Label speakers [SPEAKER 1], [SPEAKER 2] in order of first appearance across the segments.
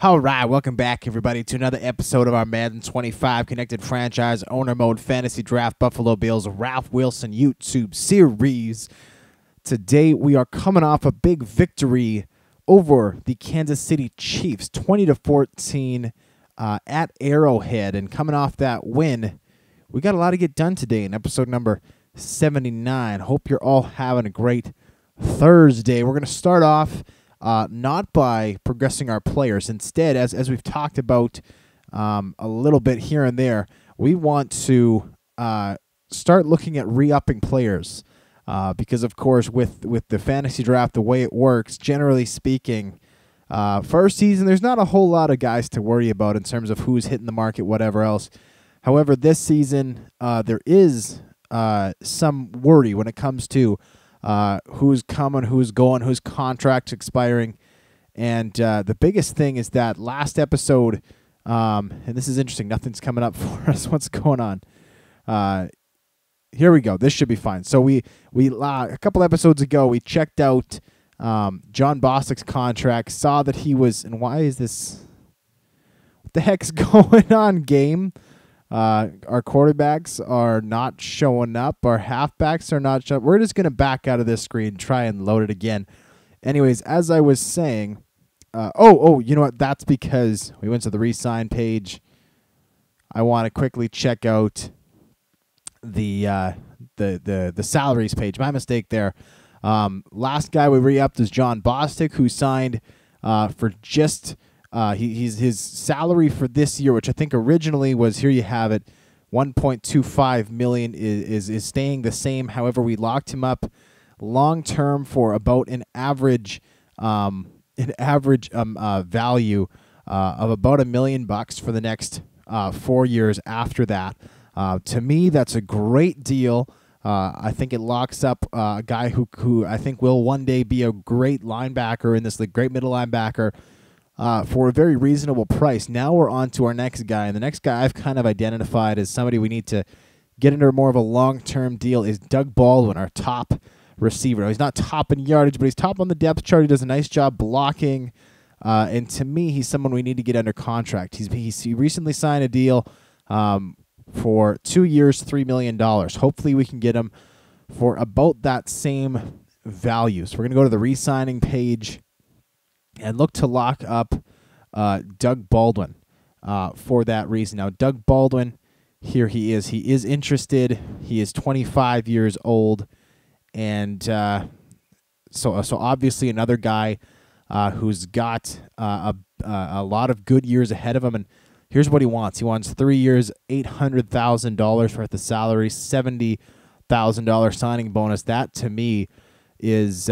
[SPEAKER 1] All right, welcome back, everybody, to another episode of our Madden 25 Connected Franchise Owner Mode Fantasy Draft Buffalo Bills Ralph Wilson YouTube series. Today, we are coming off a big victory over the Kansas City Chiefs, 20-14 at Arrowhead. And coming off that win, we got a lot to get done today in episode number 79. Hope you're all having a great Thursday. We're going to start off not by progressing our players. Instead, as we've talked about a little bit here and there, we want to start looking at re-upping players because, of course, with the fantasy draft, the way it works, generally speaking, first season, there's not a whole lot of guys to worry about in terms of who's hitting the market, whatever else. However, this season, there is some worry when it comes to who's coming, who's going, whose contract's expiring. And the biggest thing is that last episode, and this is interesting, nothing's coming up for us. What's going on? Here we go. This should be fine. So we a couple episodes ago, we checked out John Bostic's contract, saw that he was, and why is this, what the heck's going on, game? Our quarterbacks are not showing up. Our halfbacks are not showing up. We're just going to back out of this screen, try and load it again. Anyways, as I was saying, you know what? That's because we went to the re-sign page. I want to quickly check out the salaries page. My mistake there. Last guy we re-upped is John Bostic, who signed for just... his salary for this year, which I think originally was, here you have it, $1.25 million is staying the same. However, we locked him up long term for about an average value of about $1 million for the next 4 years after that. To me, that's a great deal. I think it locks up a guy who I think will one day be a great linebacker in this league, great middle linebacker. For a very reasonable price. Now we're on to our next guy, and the next guy I've kind of identified as somebody we need to get into more of a long-term deal is Doug Baldwin, our top receiver. Now, he's not top in yardage, but he's top on the depth chart. He does a nice job blocking, and to me, he's someone we need to get under contract. He recently signed a deal for 2 years, $3 million. Hopefully we can get him for about that same value. So we're going to go to the re-signing page and look to lock up Doug Baldwin for that reason. Now, Doug Baldwin, here he is. He is interested. He is 25 years old. And so obviously another guy who's got a lot of good years ahead of him. And here's what he wants. He wants 3 years, $800,000 worth of salary, $70,000 signing bonus. That, to me, is...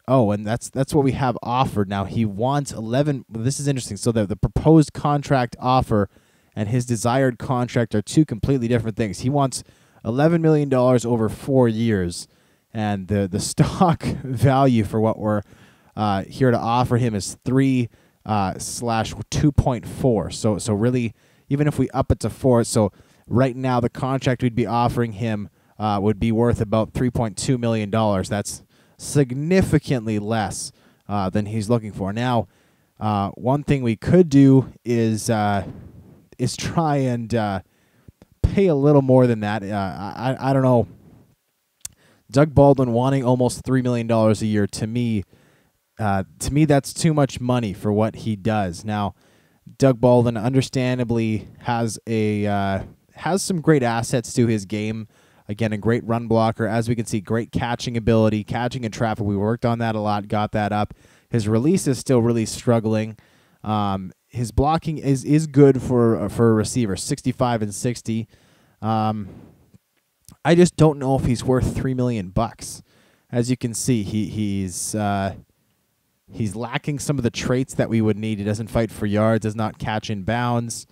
[SPEAKER 1] and that's what we have offered. Now, he wants 11. This is interesting. So the proposed contract offer and his desired contract are two completely different things. He wants $11 million over 4 years, and the stock value for what we're here to offer him is 3/2.4. So really, even if we up it to 4, so right now the contract we'd be offering him would be worth about $3.2 million. That's significantly less than he's looking for. Now, one thing we could do is try and pay a little more than that. I don't know. Doug Baldwin wanting almost $3 million a year, to me that's too much money for what he does. Now, Doug Baldwin understandably has some great assets to his game. Again, a great run blocker. As we can see, great catching ability, catching in traffic. We worked on that a lot, got that up. His release is still really struggling. His blocking is good for a receiver, 65 and 60. I just don't know if he's worth $3 million. As you can see, he's lacking some of the traits that we would need. He doesn't fight for yards, does not catch in bounds.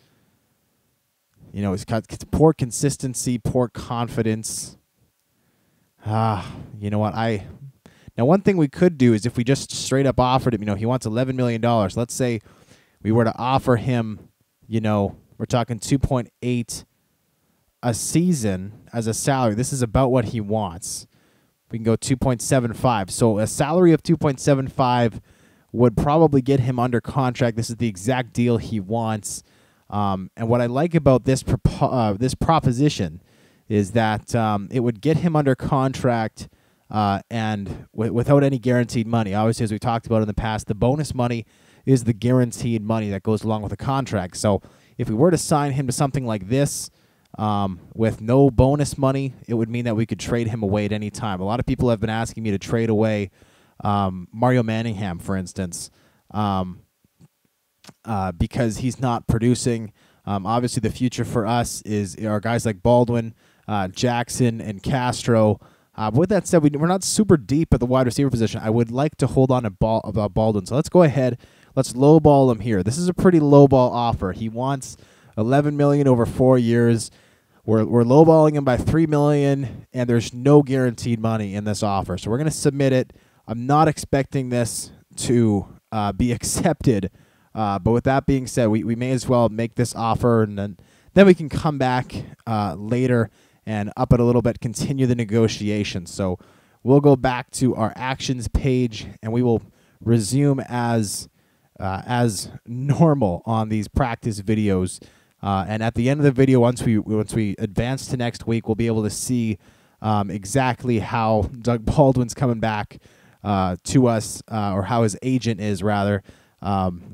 [SPEAKER 1] You know, he's got poor consistency, poor confidence. You know what? Now, one thing we could do is if we just straight up offered him, he wants $11 million. Let's say we were to offer him, we're talking 2.8 a season as a salary. This is about what he wants. We can go 2.75. So a salary of 2.75 would probably get him under contract. This is the exact deal he wants. And what I like about this proposition is that it would get him under contract and without any guaranteed money. Obviously, as we talked about in the past, the bonus money is the guaranteed money that goes along with the contract. So if we were to sign him to something like this with no bonus money, it would mean that we could trade him away at any time. A lot of people have been asking me to trade away Mario Manningham, for instance, because he's not producing. Obviously, the future for us are guys like Baldwin, Jackson, and Castro. With that said, we're not super deep at the wide receiver position. I would like to hold on to Baldwin. So let's go ahead. Let's lowball him here. This is a pretty lowball offer. He wants $11 million over 4 years. We're lowballing him by $3 million, and there's no guaranteed money in this offer. So we're going to submit it. I'm not expecting this to be accepted. But with that being said, we may as well make this offer, and then we can come back later and up it a little bit, continue the negotiations. So we'll go back to our actions page, and we will resume as normal on these practice videos. And at the end of the video, once we advance to next week, we'll be able to see exactly how Doug Baldwin's coming back to us, or how his agent is, rather,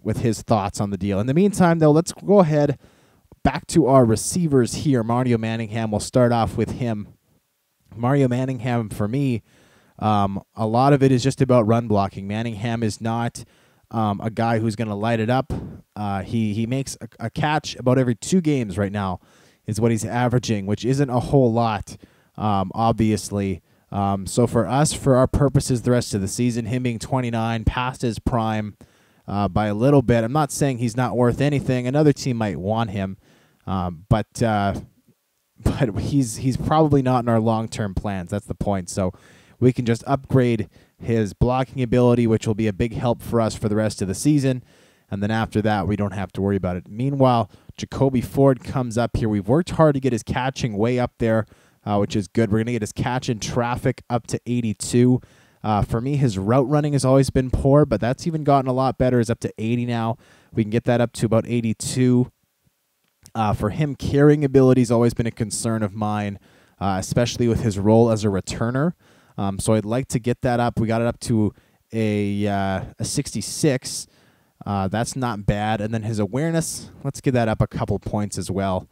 [SPEAKER 1] with his thoughts on the deal. In the meantime, though, let's go ahead back to our receivers here. Mario Manningham, we'll start off with him. Mario Manningham, for me, a lot of it is just about run blocking. Manningham is not a guy who's going to light it up. He makes a catch about every 2 games right now is what he's averaging, which isn't a whole lot, obviously. So for us, for our purposes, the rest of the season, him being 29, past his prime by a little bit. I'm not saying he's not worth anything. Another team might want him, but he's probably not in our long-term plans. That's the point. So we can just upgrade his blocking ability, which will be a big help for us for the rest of the season. And then after that, we don't have to worry about it. Meanwhile, Jacoby Ford comes up here. We've worked hard to get his catching way up there, which is good. We're going to get his catch in traffic up to 82. For me, his route running has always been poor, but that's even gotten a lot better. It's up to 80 now. We can get that up to about 82. For him, carrying ability has always been a concern of mine, especially with his role as a returner. So I'd like to get that up. We got it up to a 66. That's not bad. And then his awareness, let's get that up a couple points as well.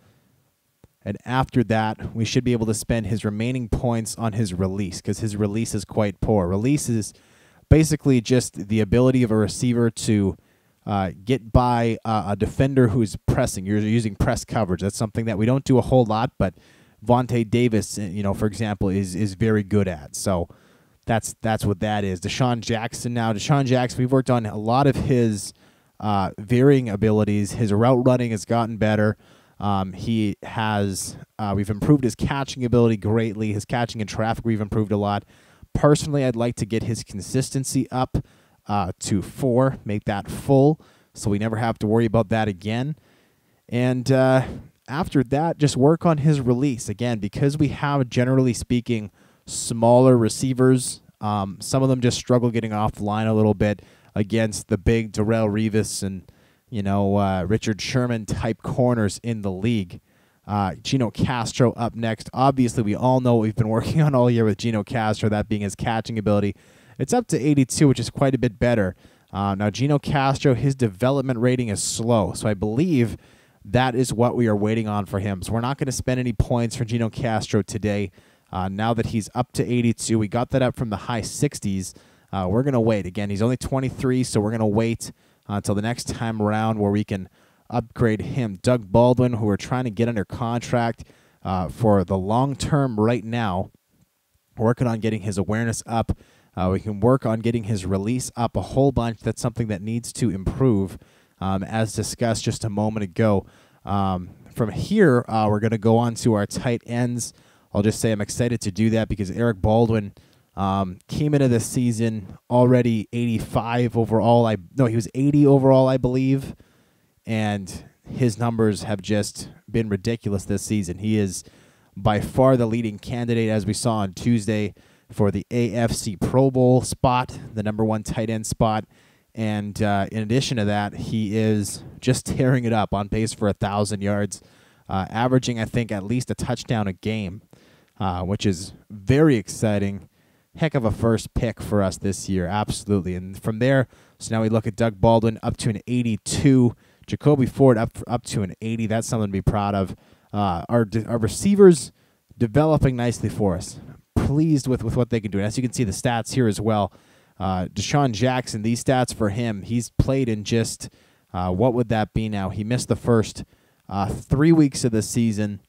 [SPEAKER 1] And after that, we should be able to spend his remaining points on his release, because his release is quite poor. Release is basically just the ability of a receiver to get by a defender who's pressing. You're using press coverage. That's something that we don't do a whole lot, but Vontae Davis, for example, is very good at. So that's what that is. Deshaun Jackson now. Deshaun Jackson, we've worked on a lot of his varying abilities. His route running has gotten better. We've improved his catching ability greatly. His catching in traffic, we've improved a lot. Personally, I'd like to get his consistency up to 4, make that full, so we never have to worry about that again. And after that, just work on his release. Again, because we have, generally speaking, smaller receivers, some of them just struggle getting off the line a little bit against the big Darrelle Revis and Richard Sherman type corners in the league. Gino Castro up next. Obviously, we all know what we've been working on all year with Gino Castro, that being his catching ability. It's up to 82, which is quite a bit better. Now, Gino Castro, his development rating is slow, so I believe that is what we are waiting on for him. So we're not going to spend any points for Gino Castro today. Now that he's up to 82, we got that up from the high 60s. We're going to wait. Again, he's only 23, so we're going to wait until the next time around where we can upgrade him. Doug Baldwin, who we're trying to get under contract for the long term right now, working on getting his awareness up. We can work on getting his release up a whole bunch. That's something that needs to improve, as discussed just a moment ago. From here, we're going to go on to our tight ends. I'll just say I'm excited to do that because Eric Baldwin came into this season already 85 overall. He was 80 overall, I believe, and his numbers have just been ridiculous this season. He is by far the leading candidate, as we saw on Tuesday, for the AFC Pro Bowl spot, the #1 tight end spot. And in addition to that, he is just tearing it up, on pace for 1,000 yards, averaging, I think, at least a touchdown a game, which is very exciting. Heck of a first pick for us this year, absolutely. And from there, so now we look at Doug Baldwin up to an 82, Jacoby Ford up to an 80. That's something to be proud of. Our receivers developing nicely for us. Pleased with what they can do. And as you can see, the stats here as well. Deshaun Jackson, these stats for him, he's played in just, what would that be now? He missed the first 3 weeks of the season,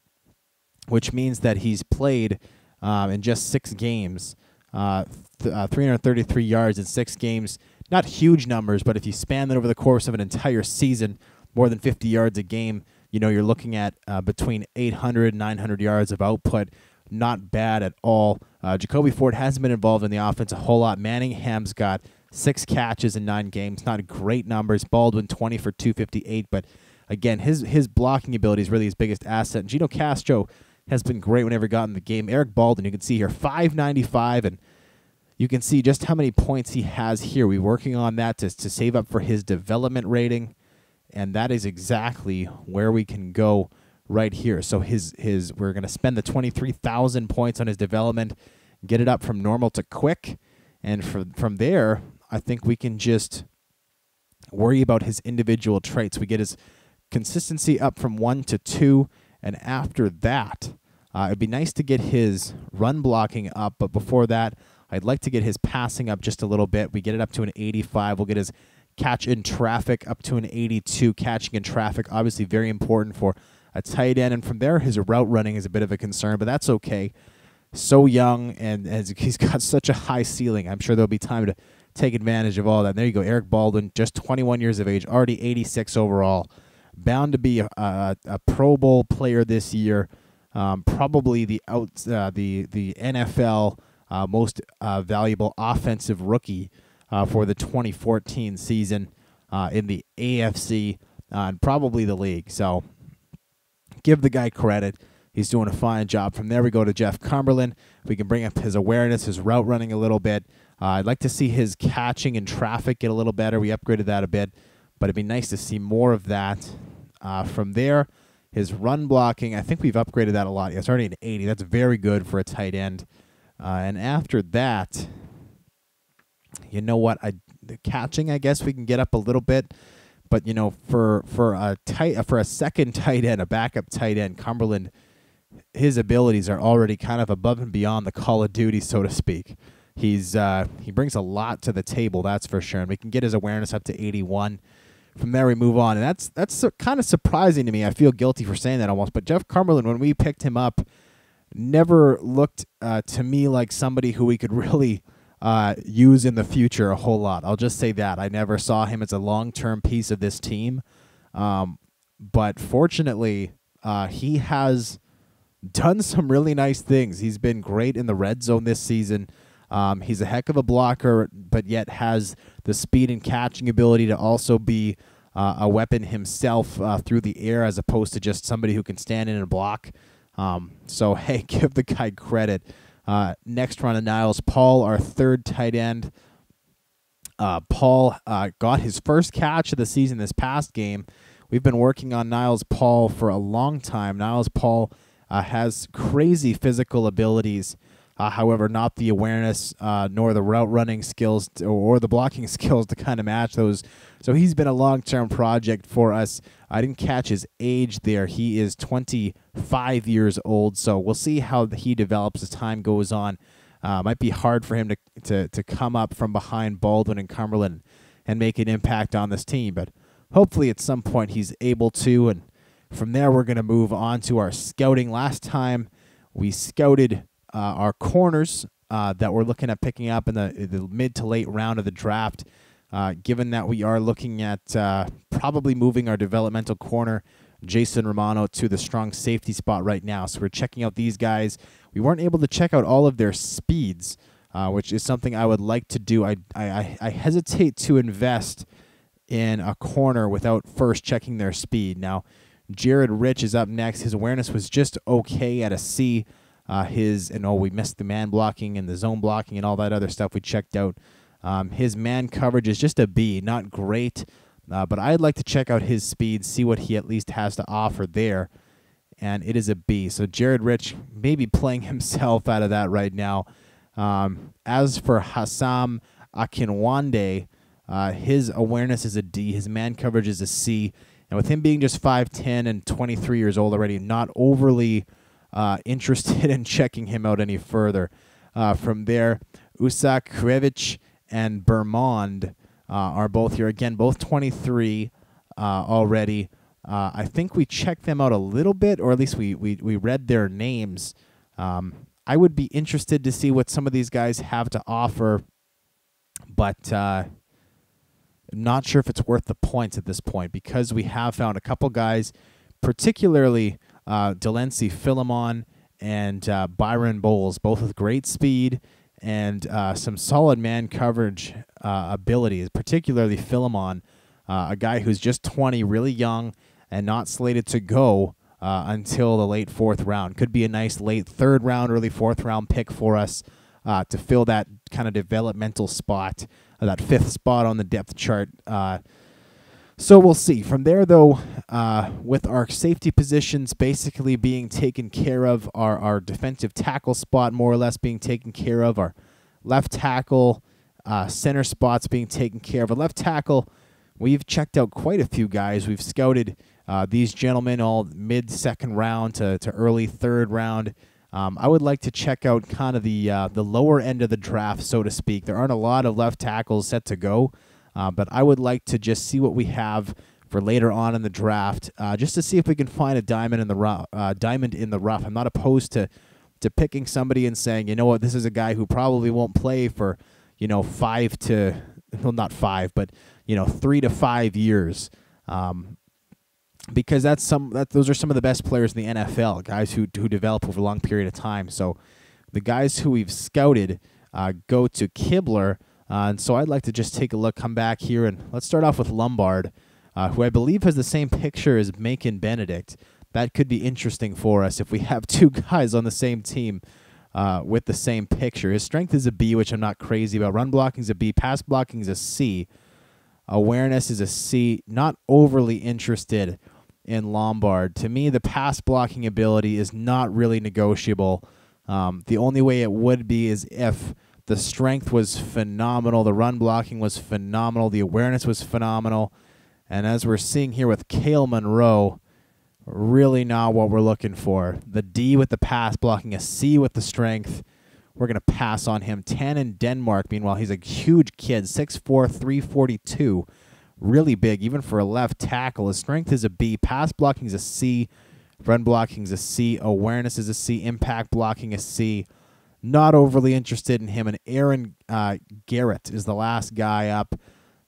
[SPEAKER 1] which means that he's played in just 6 games, 333 yards in 6 games. Not huge numbers, but if you span that over the course of an entire season, more than 50 yards a game, you're looking at between 800 and 900 yards of output. Not bad at all. Jacoby Ford hasn't been involved in the offense a whole lot. Manningham's got 6 catches in 9 games. Not great numbers. Baldwin 20 for 258, but again, his blocking ability is really his biggest asset. And Gino Castro has been great whenever he got in the game. Eric Baldwin, you can see here, 595, and you can see just how many points he has here. We're working on that to save up for his development rating, and that is exactly where we can go right here. So we're going to spend the 23,000 points on his development, get it up from normal to quick, and from there, I think we can just worry about his individual traits. We get his consistency up from 1 to 2, and after that, it'd be nice to get his run blocking up, but before that, I'd like to get his passing up just a little bit. We get it up to an 85. We'll get his catch in traffic up to an 82. Catching in traffic, obviously very important for a tight end, and from there, his route running is a bit of a concern, but that's okay. So young, and he's got such a high ceiling. I'm sure there'll be time to take advantage of all that. And there you go, Eric Baldwin, just 21 years of age, already 86 overall. Bound to be a Pro Bowl player this year. Probably the NFL most valuable offensive rookie for the 2014 season in the AFC and probably the league. So give the guy credit. He's doing a fine job. From there, we go to Jeff Cumberland. We can bring up his awareness, his route running a little bit. I'd like to see his catching in traffic get a little better. We upgraded that a bit, but it'd be nice to see more of that. From there, his run blocking, I think we've upgraded that a lot. It's already an 80. That's very good for a tight end. And after that, you know what? The catching, I guess we can get up a little bit. But, for a second tight end, a backup tight end, Cumberland, his abilities are already kind of above and beyond the Call of Duty, so to speak. He brings a lot to the table, that's for sure. And we can get his awareness up to 81. From there, we move on. And that's kind of surprising to me. I feel guilty for saying that almost. But Jeff Cumberland, when we picked him up, never looked to me like somebody who we could really use in the future a whole lot. I'll just say that. I never saw him as a long-term piece of this team. But fortunately, he has done some really nice things. He's been great in the red zone this season. He's a heck of a blocker, but yet has the speed and catching ability to also be a weapon himself through the air, as opposed to just somebody who can stand in and block. So, hey, give the guy credit. Next run of Niles Paul, our third tight end. Paul got his first catch of the season this past game. We've been working on Niles Paul for a long time. Niles Paul has crazy physical abilities, however, not the awareness nor the route running skills or the blocking skills to kind of match those. So he's been a long-term project for us. I didn't catch his age there. He is 25 years old, so we'll see how he develops as time goes on. Might be hard for him to come up from behind Baldwin and Cumberland and make an impact on this team, but hopefully at some point he's able to. And from there, we're going to move on to our scouting. Last time we scouted our corners that we're looking at picking up in the mid to late round of the draft. Given that we are looking at probably moving our developmental corner, Jason Romano, to the strong safety spot right now. So we're checking out these guys. We weren't able to check out all of their speeds, which is something I would like to do. I hesitate to invest in a corner without first checking their speed. Now, Jared Rich is up next. His awareness was just okay at a C. We missed the man blocking and the zone blocking and all that other stuff we checked out. His man coverage is just a B, not great, but I'd like to check out his speed, see what he at least has to offer there, and it is a B. So Jared Rich may be playing himself out of that right now. As for Hassam Akinwande, his awareness is a D, his man coverage is a C, and with him being just 5'10 and 23 years old already, not overly interested in checking him out any further. From there, Usak Krevich and Bermond are both here. Again, both 23 already. I think we checked them out a little bit, or at least we read their names. I would be interested to see what some of these guys have to offer, but not sure if it's worth the points at this point, because we have found a couple guys, particularly Delancey Philemon and Byron Bowles, both with great speed and some solid man coverage abilities, particularly Philemon, a guy who's just 20, really young, and not slated to go until the late 4th round. Could be a nice late 3rd round, early 4th round pick for us to fill that kind of developmental spot, that 5th spot on the depth chart. So we'll see. From there, though, with our safety positions basically being taken care of, our defensive tackle spot more or less being taken care of, our left tackle, center spots being taken care of. Our left tackle, we've checked out quite a few guys. We've scouted these gentlemen all mid-2nd round to early 3rd round. I would like to check out kind of the lower end of the draft, so to speak. There aren't a lot of left tackles set to go. But I would like to just see what we have for later on in the draft, just to see if we can find a diamond in the rough. I'm not opposed to picking somebody and saying, you know what, this is a guy who probably won't play for, 3 to 5 years, because those are some of the best players in the NFL, guys who develop over a long period of time. So the guys who we've scouted go to Kibler. And so I'd like to just take a look, come back here, and let's start off with Lombard, who I believe has the same picture as Macon Benedict. That could be interesting for us if we have two guys on the same team with the same picture. His strength is a B, which I'm not crazy about. Run blocking is a B. Pass blocking is a C. Awareness is a C. Not overly interested in Lombard. To me, the pass blocking ability is not really negotiable. The only way it would be is if the strength was phenomenal, the run blocking was phenomenal, the awareness was phenomenal, and as we're seeing here with Cale Monroe, really not what we're looking for. The D with the pass blocking, a C with the strength. We're going to pass on him. Tannen Denmark, meanwhile, he's a huge kid, 6'4", 342, really big, even for a left tackle. His strength is a B, pass blocking is a C, run blocking is a C, awareness is a C, impact blocking a C. Not overly interested in him. And Aaron Garrett is the last guy up.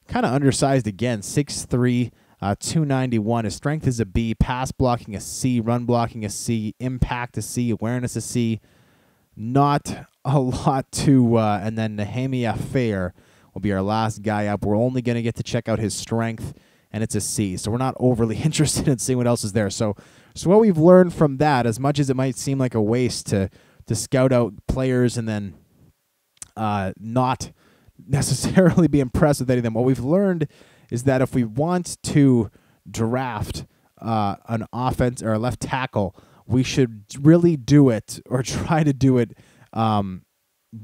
[SPEAKER 1] Kind of undersized again, 6'3", 291. His strength is a B. Pass blocking a C. Run blocking a C. Impact a C. Awareness a C. Not a lot to... and then Nehemiah Fair will be our last guy up. We're only going to get to check out his strength, and it's a C. So we're not overly interested in seeing what else is there. So what we've learned from that, as much as it might seem like a waste to scout out players and then not necessarily be impressed with any of them. What we've learned is that if we want to draft an offense or a left tackle, we should really do it or try to do it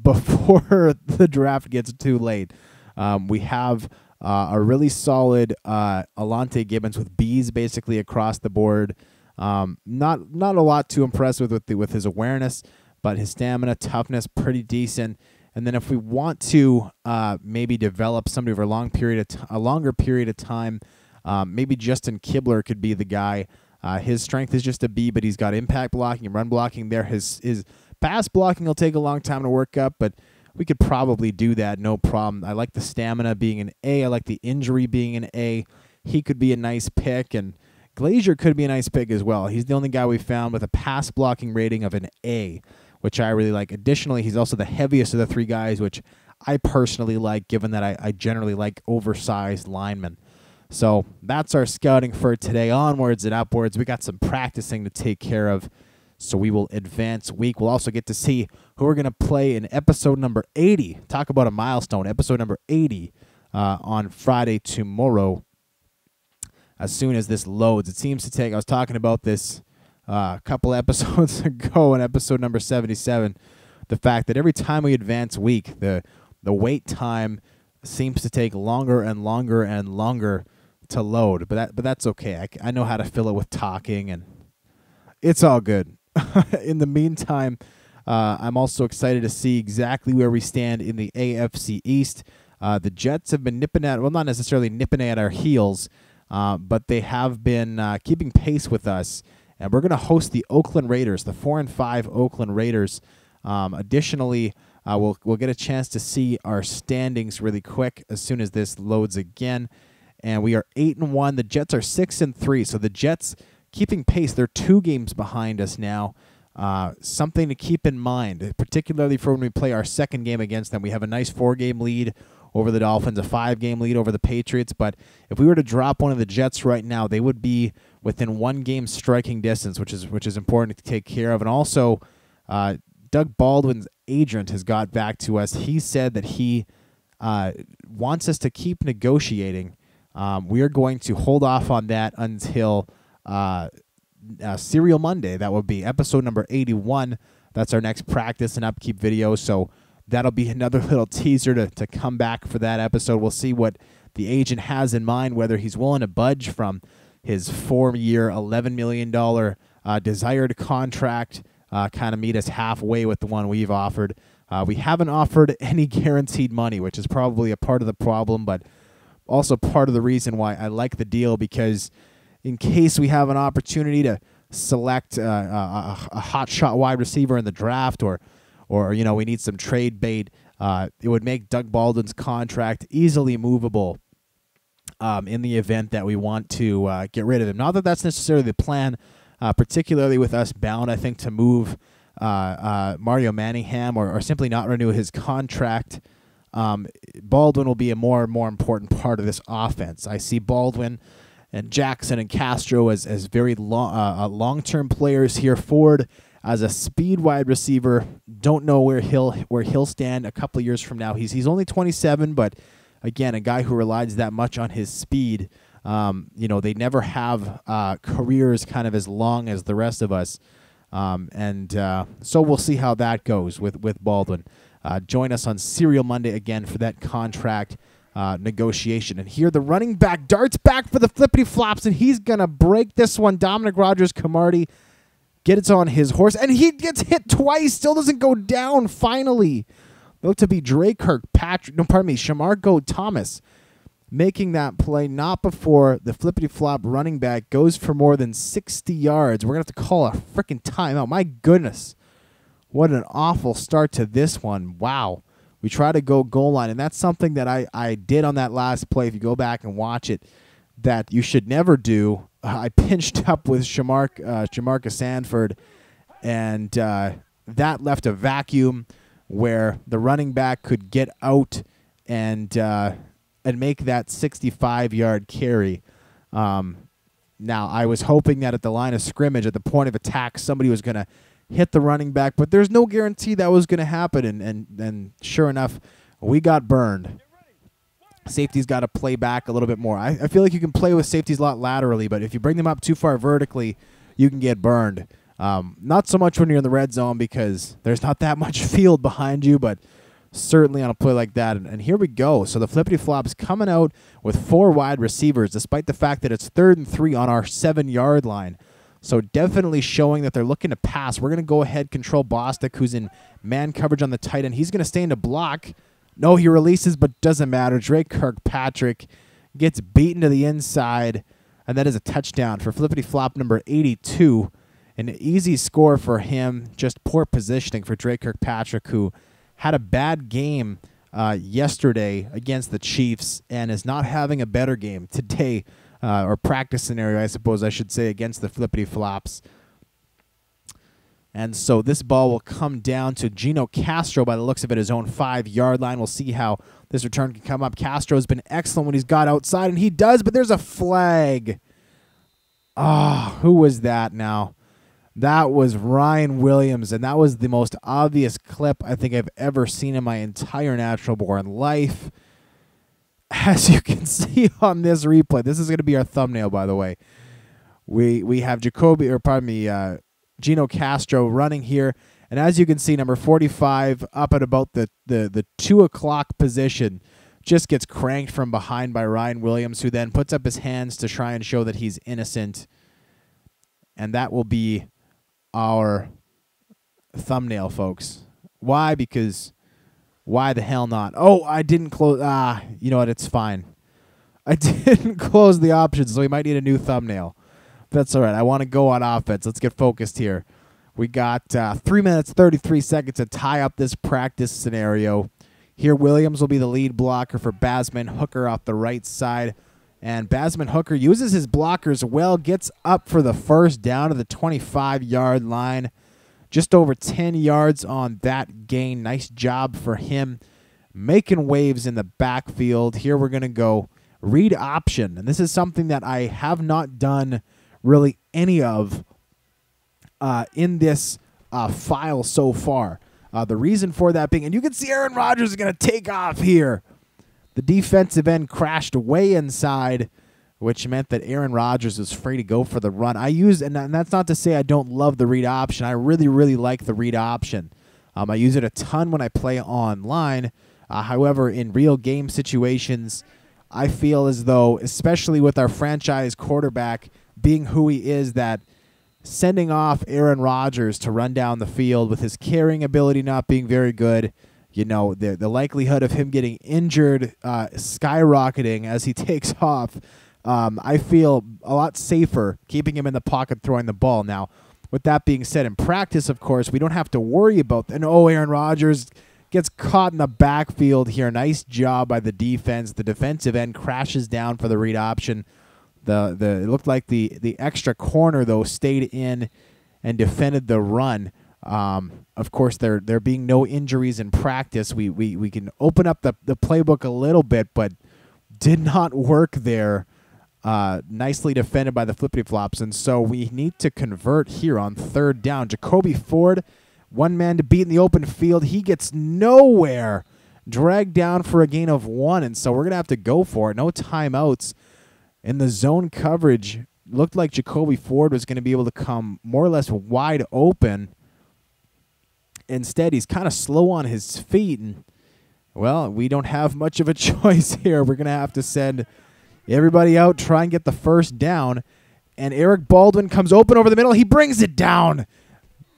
[SPEAKER 1] before the draft gets too late. We have a really solid Alante Gibbons with Bs basically across the board. Not a lot to impress with his awareness, but his stamina, toughness, pretty decent. And then if we want to maybe develop somebody over a longer period of time, maybe Justin Kibler could be the guy. His strength is just a B, but he's got impact blocking and run blocking there. His pass blocking will take a long time to work up, but we could probably do that, no problem. I like the stamina being an A. I like the injury being an A. He could be a nice pick, and Glazier could be a nice pick as well. He's the only guy we found with a pass blocking rating of an A, which I really like. Additionally, he's also the heaviest of the three guys, which I personally like, given that I generally like oversized linemen. So that's our scouting for today. Onwards and upwards. We got some practicing to take care of. So we will advance week. We'll also get to see who we're going to play in episode number 80. Talk about a milestone. Episode number 80 on Friday tomorrow. As soon as this loads, it seems to take. I was talking about this a couple episodes ago in episode number 77. The fact that every time we advance week, the wait time seems to take longer and longer and longer to load. But that's okay. I know how to fill it with talking, and it's all good. In the meantime, I'm also excited to see exactly where we stand in the AFC East. The Jets have been not necessarily nipping at our heels, but they have been keeping pace with us. And we're going to host the Oakland Raiders, the 4-5 Oakland Raiders. Additionally, we'll get a chance to see our standings really quick as soon as this loads again. And we are 8-1. The Jets are 6-3. So the Jets keeping pace. They're 2 games behind us now. Something to keep in mind, particularly for when we play our second game against them. We have a nice 4-game lead over the Dolphins, a 5-game lead over the Patriots. But if we were to drop one of the Jets right now, they would be within 1 game striking distance, which is important to take care of. And also, Doug Baldwin's agent has got back to us. He said that he wants us to keep negotiating. We are going to hold off on that until Serial Monday. That would be episode number 81. That's our next practice and upkeep video. So that'll be another little teaser to come back for that episode. We'll see what the agent has in mind, whether he's willing to budge from his 4-year, $11 million desired contract, kind of meet us halfway with the one we've offered. We haven't offered any guaranteed money, which is probably a part of the problem, but also part of the reason why I like the deal, because in case we have an opportunity to select a hotshot wide receiver in the draft, or we need some trade bait, it would make Doug Baldwin's contract easily movable in the event that we want to get rid of him. Not that that's necessarily the plan, particularly with us bound, I think, to move Mario Manningham or simply not renew his contract. Baldwin will be a more and more important part of this offense. I see Baldwin and Jackson and Castro as very long-term players here. Ford as a speed wide receiver, don't know where he'll stand a couple of years from now. He's only 27, but again, a guy who relies that much on his speed. They never have careers kind of as long as the rest of us, so we'll see how that goes with Baldwin. Join us on Serial Monday again for that contract negotiation. And here the running back darts back for the flippity flops, and he's going to break this one. Dominic Rodgers-Cromartie gets on his horse, and he gets hit twice, still doesn't go down finally. Look to be Shamarko Thomas making that play, not before the flippity-flop running back goes for more than 60 yards. We're going to have to call a freaking timeout. My goodness. What an awful start to this one. Wow. We try to go goal line, and that's something that I did on that last play. If you go back and watch it, that you should never do. I pinched up with Jamarcus Sanford, and that left a vacuum where the running back could get out and make that 65-yard carry. Now, I was hoping that at the line of scrimmage, at the point of attack, somebody was going to hit the running back, but there's no guarantee that was going to happen, and sure enough, we got burned. Safety's got to play back a little bit more. I feel like you can play with safeties a lot laterally, but if you bring them up too far vertically, you can get burned. Not so much when you're in the red zone because there's not that much field behind you, but certainly on a play like that. And here we go. So the flippity-flop's coming out with 4 wide receivers, despite the fact that it's 3rd and 3 on our 7-yard line. So definitely showing that they're looking to pass. We're going to go ahead, control Bostic, who's in man coverage on the tight end. He's going to stay in the block. No, he releases, but doesn't matter. Drake Kirkpatrick gets beaten to the inside, and that is a touchdown for flippity-flop number 82. An easy score for him, just poor positioning for Drake Kirkpatrick, who had a bad game yesterday against the Chiefs and is not having a better game today, or practice scenario, I suppose I should say, against the flippity-flops. And so this ball will come down to Gino Castro by the looks of it, his own 5-yard line. We'll see how this return can come up. Castro's been excellent when he's got outside, and he does, but there's a flag. Ah, who was that now? That was Ryan Williams, and that was the most obvious clip I think I've ever seen in my entire natural-born life. As you can see on this replay, this is going to be our thumbnail, by the way. We have Gino Castro running here, and as you can see, number 45 up at about the 2 o'clock position just gets cranked from behind by Ryan Williams, who then puts up his hands to try and show that he's innocent, and that will be our thumbnail, folks. Why? Because why the hell not? Oh, I didn't close. You know what? It's fine. I didn't close the options, so we might need a new thumbnail. That's all right. I want to go on offense. Let's get focused here. We got 3 minutes, 33 seconds to tie up this practice scenario. Here, Williams will be the lead blocker for Basman Hooker off the right side. And Basman Hooker uses his blockers well, gets up for the first down to the 25-yard line. Just over 10 yards on that gain. Nice job for him. Making waves in the backfield. Here we're going to go read option. And this is something that I have not done really any of in this file so far. The reason for that being, and you can see Aaron Rodgers is going to take off here. The defensive end crashed way inside, which meant that Aaron Rodgers was free to go for the run. And that's not to say I don't love the read option. I really, really like the read option. I use it a ton when I play online. However, in real game situations, I feel as though, especially with our franchise quarterback being who he is, that sending off Aaron Rodgers to run down the field with his carrying ability not being very good, you know, the likelihood of him getting injured skyrocketing as he takes off, I feel a lot safer keeping him in the pocket throwing the ball. Now, with that being said, in practice, of course, we don't have to worry about that. And, Aaron Rodgers gets caught in the backfield here. Nice job by the defense. The defensive end crashes down for the read option. It looked like the extra corner, though, stayed in and defended the run. Of course, there being no injuries in practice, we can open up the playbook a little bit, but did not work there. Nicely defended by the Flippity Flops, and so we need to convert here on third down. Jacoby Ford, one man to beat in the open field. He gets nowhere. Dragged down for a gain of 1, and so we're going to have to go for it. No timeouts. In the zone coverage, looked like Jacoby Ford was going to be able to come more or less wide open. Instead, he's kind of slow on his feet, and, well, we don't have much of a choice here. We're going to have to send everybody out, try and get the first down, and Eric Baldwin comes open over the middle. He brings it down,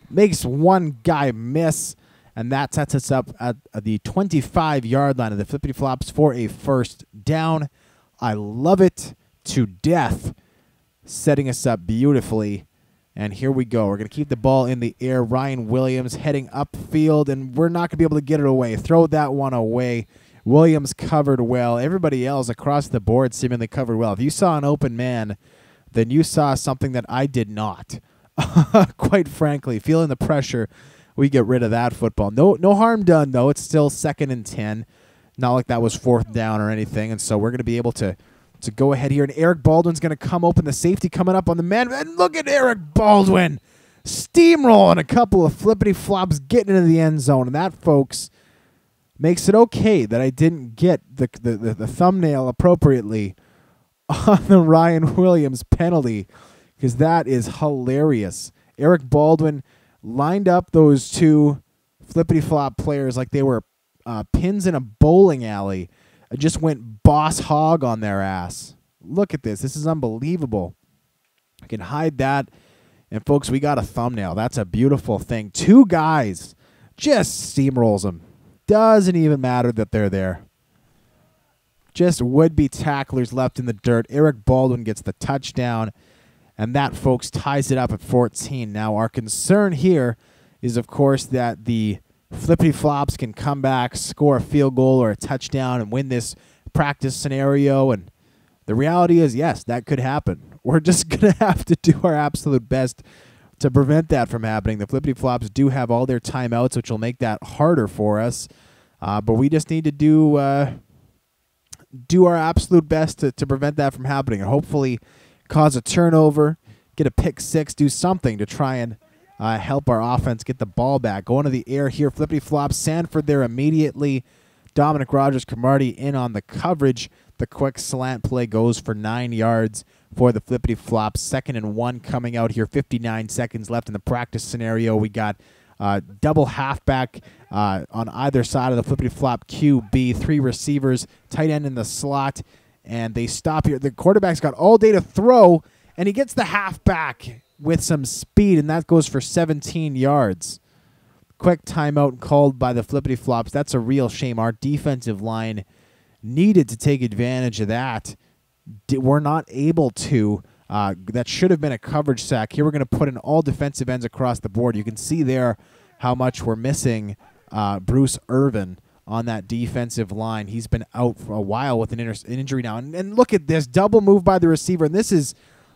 [SPEAKER 1] makes one guy miss, and that sets us up at the 25-yard line of the Flippity Flops for a first down. I love it to death, setting us up beautifully. And here we go. We're going to keep the ball in the air. Ryan Williams heading upfield, and we're not going to be able to get it away. Throw that one away. Williams covered well. Everybody else across the board seemingly covered well. If you saw an open man, then you saw something that I did not. Quite frankly, feeling the pressure, we get rid of that football. No harm done, though. It's still 2nd and 10. Not like that was 4th down or anything, and so we're going to be able to go ahead here. And Eric Baldwin's going to come open. The safety coming up on the man. And look at Eric Baldwin steamrolling a couple of flippity flops, getting into the end zone. And that, folks, makes it okay that I didn't get the thumbnail appropriately on the Ryan Williams penalty, because that is hilarious. Eric Baldwin lined up those two flippity flop players like they were pins in a bowling alley. I just went boss hog on their ass. Look at this. This is unbelievable. I can hide that. And, folks, we got a thumbnail. That's a beautiful thing. 2 guys just steamrolls them. Doesn't even matter that they're there. Just would-be tacklers left in the dirt. Eric Baldwin gets the touchdown. And that, folks, ties it up at 14. Now, our concern here is, of course, that the Flippity Flops can come back, score a field goal or a touchdown, and win this practice scenario. And the reality is, yes, that could happen. We're just going to have to do our absolute best to prevent that from happening. The Flippity Flops do have all their timeouts, which will make that harder for us. But we just need to do our absolute best to prevent that from happening, and hopefully cause a turnover, get a pick six, do something to try and help our offense get the ball back. Going to the air here, flippity-flop. Sanford there immediately. Dominic Rogers-Cromartie in on the coverage. The quick slant play goes for 9 yards for the flippity-flop. 2nd and 1 coming out here. 59 seconds left in the practice scenario. We got double halfback on either side of the flippity-flop QB. 3 receivers, tight end in the slot, and they stop here. The quarterback's got all day to throw, and he gets the halfback with some speed, and that goes for 17 yards. Quick timeout called by the flippity-flops. That's a real shame. Our defensive line needed to take advantage of that. We're not able to. That should have been a coverage sack. Here we're going to put in all defensive ends across the board. You can see there how much we're missing Bruce Irvin on that defensive line. He's been out for a while with an injury now. And look at this double move by the receiver. And this is,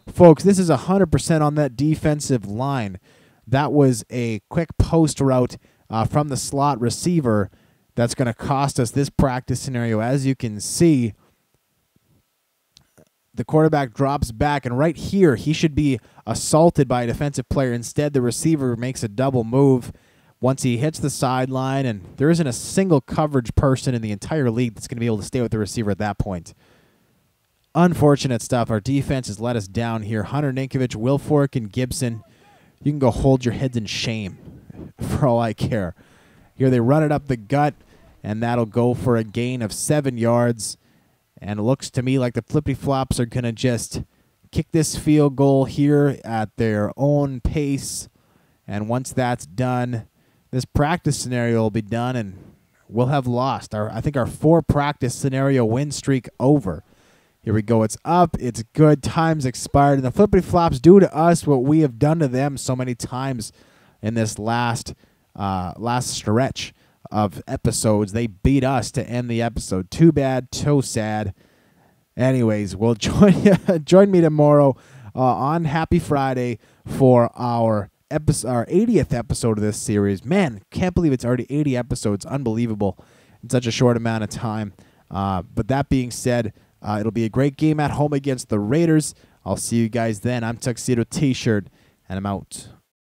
[SPEAKER 1] folks, this is 100% on that defensive line. That was a quick post route from the slot receiver that's going to cost us this practice scenario. As you can see, the quarterback drops back, and right here he should be assaulted by a defensive player. Instead, the receiver makes a double move once he hits the sideline, and there isn't a single coverage person in the entire league that's going to be able to stay with the receiver at that point. Unfortunate stuff. Our defense has let us down here. Hunter Ninkovich, Wilfork, and Gibson, you can go hold your heads in shame for all I care. Here they run it up the gut, and that'll go for a gain of 7 yards. And it looks to me like the flippity-flops are going to just kick this field goal here at their own pace. And once that's done, this practice scenario will be done, and we'll have lost. I think our 4-practice scenario win streak over. Here we go. It's up. It's good. Time's expired. And the flippity-flops do to us what we have done to them so many times in this last stretch of episodes. They beat us to end the episode. Too bad. So sad. Anyways, we'll join me tomorrow on Happy Friday for our 80th episode of this series. Man, can't believe it's already 80 episodes. Unbelievable in such a short amount of time. But that being said, it'll be a great game at home against the Raiders. I'll see you guys then. I'm Tuxedo T-Shirt, and I'm out.